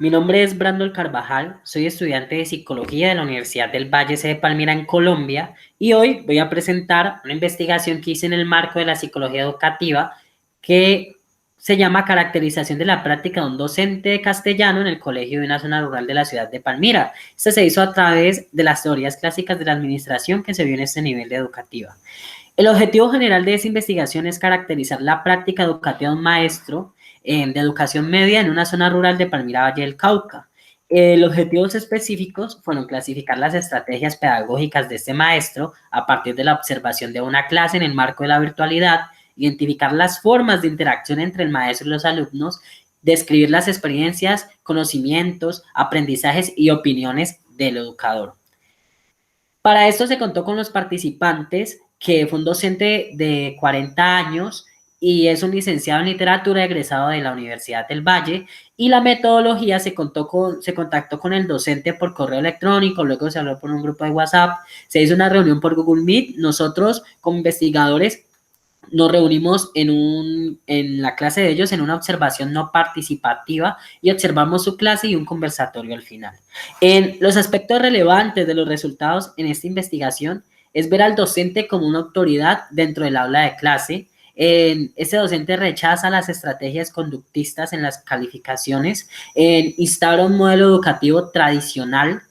Mi nombre es Brandon Carvajal, soy estudiante de Psicología de la Universidad del Valle C de Palmira en Colombia y hoy voy a presentar una investigación que hice en el marco de la psicología educativa que se llama Caracterización de la práctica de un docente de castellano en el colegio de una zona rural de la ciudad de Palmira. Esto se hizo a través de las teorías clásicas de la administración que se vio en este nivel de educativa. El objetivo general de esa investigación es caracterizar la práctica educativa de un maestro de educación media en una zona rural de Palmira Valle del Cauca. Los objetivos específicos fueron clasificar las estrategias pedagógicas de este maestro a partir de la observación de una clase en el marco de la virtualidad, identificar las formas de interacción entre el maestro y los alumnos, describir las experiencias, conocimientos, aprendizajes y opiniones del educador. Para esto se contó con los participantes, que fue un docente de 40 años y es un licenciado en literatura egresado de la Universidad del Valle, y la metodología se contactó con el docente por correo electrónico, luego se habló por un grupo de WhatsApp, se hizo una reunión por Google Meet. Nosotros como investigadores nos reunimos en la clase de ellos en una observación no participativa y observamos su clase y un conversatorio al final. En los aspectos relevantes de los resultados en esta investigación es ver al docente como una autoridad dentro del aula de clase. Ese docente rechaza las estrategias conductistas en las calificaciones, instaura un modelo educativo tradicional,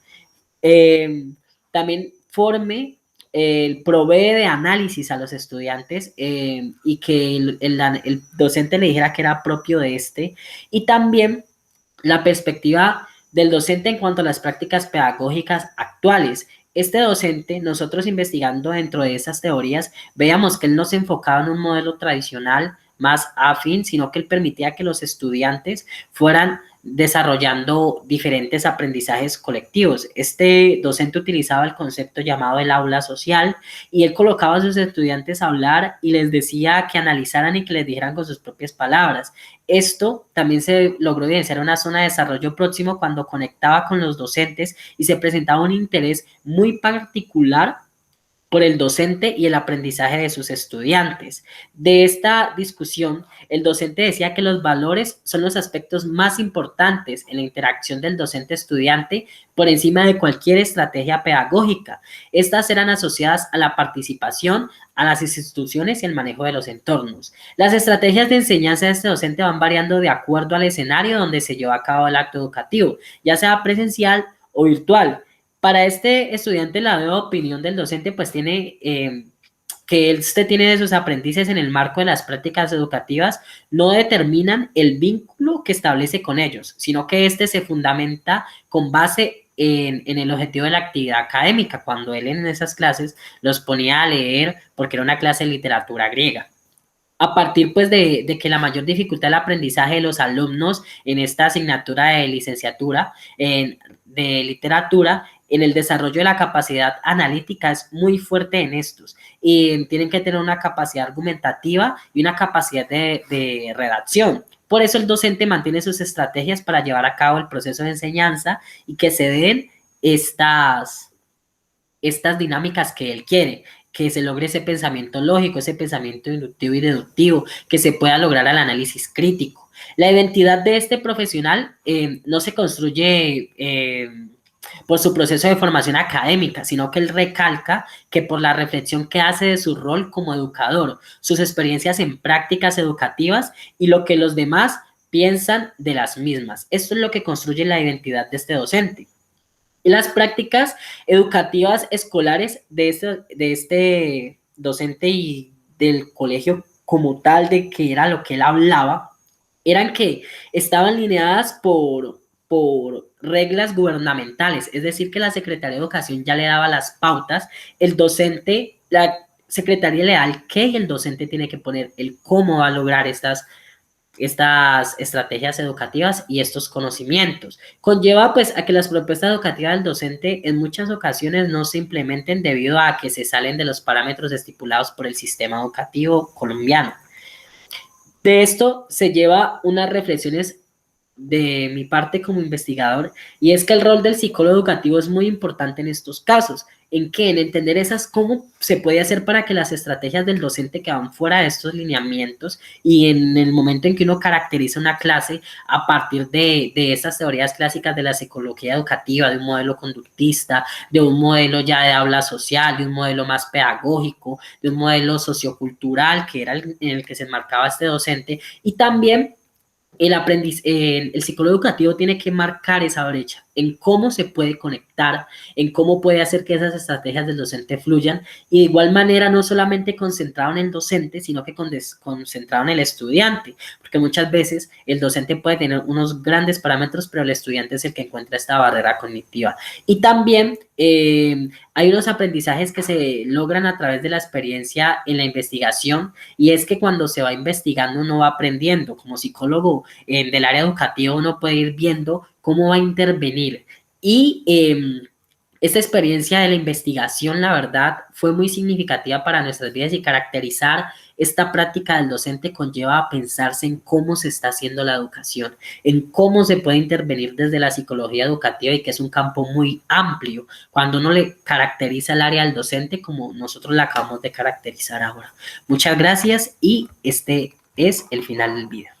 también provee de análisis a los estudiantes, y que el docente le dijera que era propio de este, y también la perspectiva del docente en cuanto a las prácticas pedagógicas actuales. Este docente, nosotros investigando dentro de esas teorías, veíamos que él no se enfocaba en un modelo tradicional más afín, sino que él permitía que los estudiantes fueran desarrollando diferentes aprendizajes colectivos. Este docente utilizaba el concepto llamado el aula social y él colocaba a sus estudiantes a hablar y les decía que analizaran y que les dijeran con sus propias palabras. Esto también se logró evidenciar en una zona de desarrollo próximo cuando conectaba con los docentes y se presentaba un interés muy particular por el docente y el aprendizaje de sus estudiantes. De esta discusión, el docente decía que los valores son los aspectos más importantes en la interacción del docente-estudiante por encima de cualquier estrategia pedagógica. Estas eran asociadas a la participación, a las instituciones y el manejo de los entornos. Las estrategias de enseñanza de este docente van variando de acuerdo al escenario donde se lleva a cabo el acto educativo, ya sea presencial o virtual. Para este estudiante, la opinión del docente pues tiene que este tiene de sus aprendices en el marco de las prácticas educativas no determinan el vínculo que establece con ellos, sino que este se fundamenta con base en el objetivo de la actividad académica, cuando él en esas clases los ponía a leer porque era una clase de literatura griega. A partir pues de que la mayor dificultad del aprendizaje de los alumnos en esta asignatura de licenciatura de literatura, en el desarrollo de la capacidad analítica es muy fuerte en estos, y tienen que tener una capacidad argumentativa y una capacidad de redacción. Por eso el docente mantiene sus estrategias para llevar a cabo el proceso de enseñanza y que se den estas dinámicas que él quiere, que se logre ese pensamiento lógico, ese pensamiento inductivo y deductivo, que se pueda lograr el análisis crítico. La identidad de este profesional no se construye por su proceso de formación académica, sino que él recalca que por la reflexión que hace de su rol como educador, sus experiencias en prácticas educativas y lo que los demás piensan de las mismas. Esto es lo que construye la identidad de este docente. Las prácticas educativas escolares de este docente y del colegio como tal, de que era lo que él hablaba, eran que estaban lineadas por reglas gubernamentales, es decir, que la Secretaría de Educación ya le daba las pautas, el docente, la Secretaría le da el qué y el docente tiene que poner el cómo va a lograr estas estrategias educativas y estos conocimientos. Conlleva pues a que las propuestas educativas del docente en muchas ocasiones no se implementen debido a que se salen de los parámetros estipulados por el sistema educativo colombiano. De esto se lleva unas reflexiones de mi parte como investigador, y es que el rol del psicólogo educativo es muy importante en estos casos. ¿En qué? En entender cómo se puede hacer para que las estrategias del docente que van fuera de estos lineamientos y en el momento en que uno caracteriza una clase a partir de esas teorías clásicas de la psicología educativa, de un modelo conductista, de un modelo ya de habla social, de un modelo más pedagógico, de un modelo sociocultural que era en el que se enmarcaba este docente, y también el psicólogo educativo tiene que marcar esa brecha en cómo se puede conectar, en cómo puede hacer que esas estrategias del docente fluyan, y de igual manera no solamente concentrado en el docente, sino que concentrado en el estudiante, porque muchas veces el docente puede tener unos grandes parámetros, pero el estudiante es el que encuentra esta barrera cognitiva. Y también hay unos aprendizajes que se logran a través de la experiencia en la investigación, y es que cuando se va investigando uno va aprendiendo. Como psicólogo del área educativa uno puede ir viendo cómo va a intervenir. Y esta experiencia de la investigación, la verdad, fue muy significativa para nuestras vidas, y caracterizar esta práctica del docente conlleva a pensarse en cómo se está haciendo la educación, en cómo se puede intervenir desde la psicología educativa, y que es un campo muy amplio cuando uno le caracteriza el área del docente como nosotros la acabamos de caracterizar ahora. Muchas gracias, y este es el final del video.